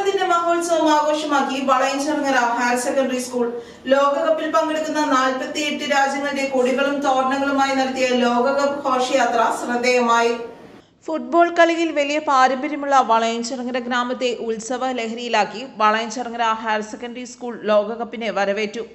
ലോകകപ്പിന്റെ മഹോത്സവം ആഘോഷമാക്കി Valayanchirangara higher secondary school ലോകകപ്പിൽ പങ്കെടുക്കുന്ന 48 രാജ്യങ്ങളുടെ കൊടികളും തോരണങ്ങളുമായി നടത്തിയ ലോകകപ്പ് ഘോഷയാത്ര ശ്രദ്ധേയമായി. ഫുട്ബോൾ കളിയിൽ വലിയ പാരമ്പര്യമുള്ള വളയഞ്ചിറങ്ങര ഗ്രാമത്തെ ഉത്സവ ലഹരിയിലാക്കി വളയഞ്ചിറങ്ങര ഹയർ സെക്കൻഡറി സ്കൂൾ ലോകകപ്പിനെ വരവേറ്റു.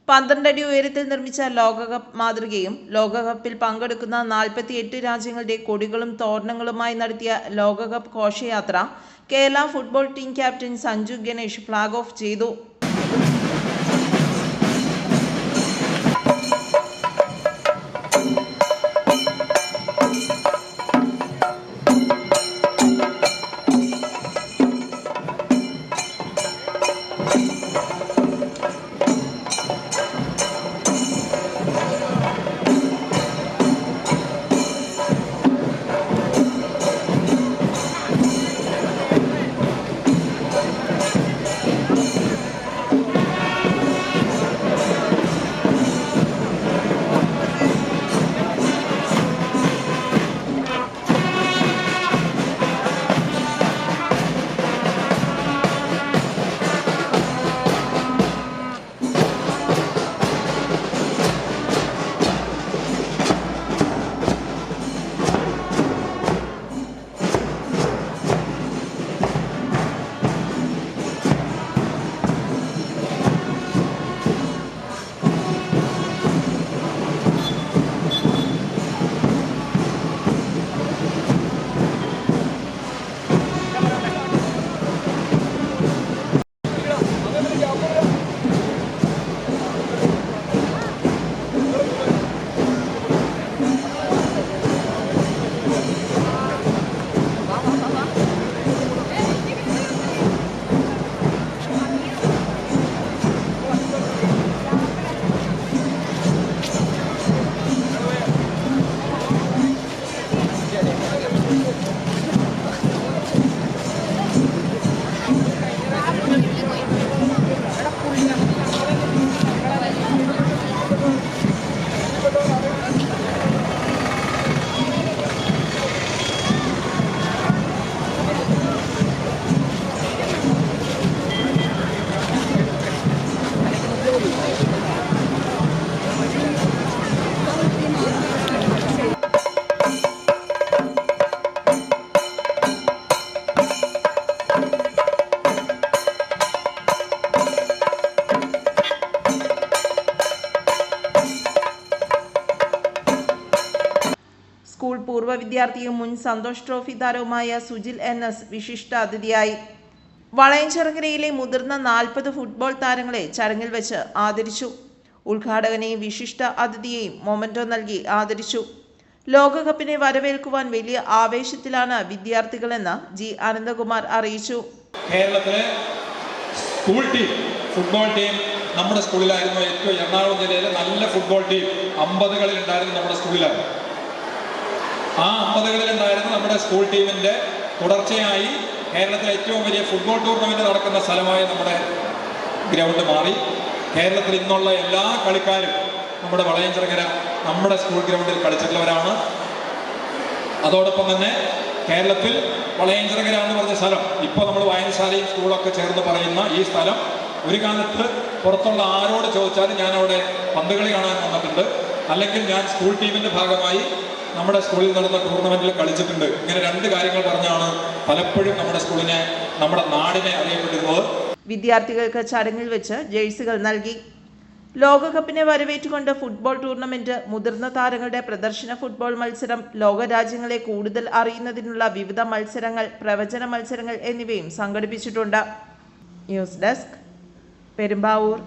12 അടി ഉയരത്തിൽ നിർമ്മിച്ച ലോകകപ്പ് മാതൃകയും ലോകകപ്പിൽ പങ്കെടുക്കുന്ന 48 രാജ്യങ്ങളുടെ കൊടികളും തോരണങ്ങളുമായി നടത്തിയ ലോകകപ്പ് ഘോഷയാത്ര Kerala football team captain Sanju Ganesh flag off ചെയ്തു. സ്കൂൾ പൂർവ്വ വിദ്യാർത്ഥിയും മുൻ സന്തോഷ് ട്രോഫി താരവുമായ സുജിൽ NS വിശിഷ്ട അതിഥിയായി. വളയഞ്ചിറങ്ങരയിലെ മുതിർന്ന 40 ഫുട്ബോൾ താരങ്ങളെ ചടങ്ങിൽ വെച്ച് ആദരിച്ചു. ഉദ്ഘാടകനെയും വിശിഷ്ട അതിഥിയെയും മൊമെന്റോ നൽകി ആദരിച്ചു. ലോകകപ്പിനെ വരവേൽക്കുവാൻ വലിയ ആവേശത്തിലാണ് വിദ്യാർത്ഥികളെന്ന് G. അനന്തകുമാർ അറിയിച്ചു. കേരളത്തിലെ സ്കൂൾ ടീം ഫുട്ബോൾ ടീം നമ്മുടെ സ്കൂളിലായിരുന്നു. ഏറ്റവും എറണാകുളം ജില്ലയിലെ നല്ല ഫുട്ബോൾ ടീം 50കളിൽ ഉണ്ടായിരുന്നു നമ്മുടെ സ്കൂളിലാണ്. ആ 50കളിൽ ഉണ്ടായിരുന്ന നമ്മുടെ സ്കൂൾ ടീമിൻ്റെ തുടർച്ചയായി കേരളത്തിലെ ഏറ്റവും വലിയ ഫുട്ബോൾ ടൂർണമെൻറ്റ് നടക്കുന്ന സ്ഥലമായി നമ്മുടെ ഗ്രൗണ്ട് മാറി. കേരളത്തിൽ ഇന്നുള്ള എല്ലാ കളിക്കാരും നമ്മുടെ വളയഞ്ചിറങ്ങര നമ്മുടെ സ്കൂൾ ഗ്രൗണ്ടിൽ കളിച്ചിട്ടുള്ളവരാണ്. അതോടൊപ്പം തന്നെ കേരളത്തിൽ വളയഞ്ചിറങ്ങര എന്ന് പറഞ്ഞ സ്ഥലം ഇപ്പോൾ നമ്മൾ വായനശാലയും സ്കൂളൊക്കെ ചേർന്ന് പറയുന്ന ഈ സ്ഥലം ഒരു കാലത്ത് പുറത്തുള്ള ആരോട് ചോദിച്ചാലും ഞാൻ അവിടെ പന്തുകളി കാണാൻ വന്നിട്ടുണ്ട്, അല്ലെങ്കിൽ ഞാൻ സ്കൂൾ ടീമിൻ്റെ ഭാഗമായി നമ്മുടെ സ്കൂളിൽ നടന്ന ടൂർണമെന്റിൽ കളിച്ചിട്ടുണ്ട്. ഇങ്ങനെ 2 കാര്യങ്ങൾ പറഞ്ഞാണ് പലപ്പോഴും നമ്മുടെ സ്കൂളിനെ, നമ്മുടെ നാടിനെ അറിയപ്പെട്ടിരുന്നത്. വിദ്യാർത്ഥികൾക്ക് ചടങ്ങിൽ വെച്ച് ജേഴ്സികൾ നൽകി. ലോകകപ്പിനെ വരവേറ്റുകൊണ്ട് ഫുട്ബോൾ ടൂർണമെന്റ്, മുതിർന്ന താരങ്ങളുടെ പ്രദർശന ഫുട്ബോൾ മത്സരം, ലോകരാജ്യങ്ങളെ കൂടുതൽ അറിയുന്നതിനുള്ള വിവിധ മത്സരങ്ങൾ, പ്രവചന മത്സരങ്ങൾ എന്നിവയും സംഘടിപ്പിച്ചിട്ടുണ്ട്. News desk, Perumbavoor.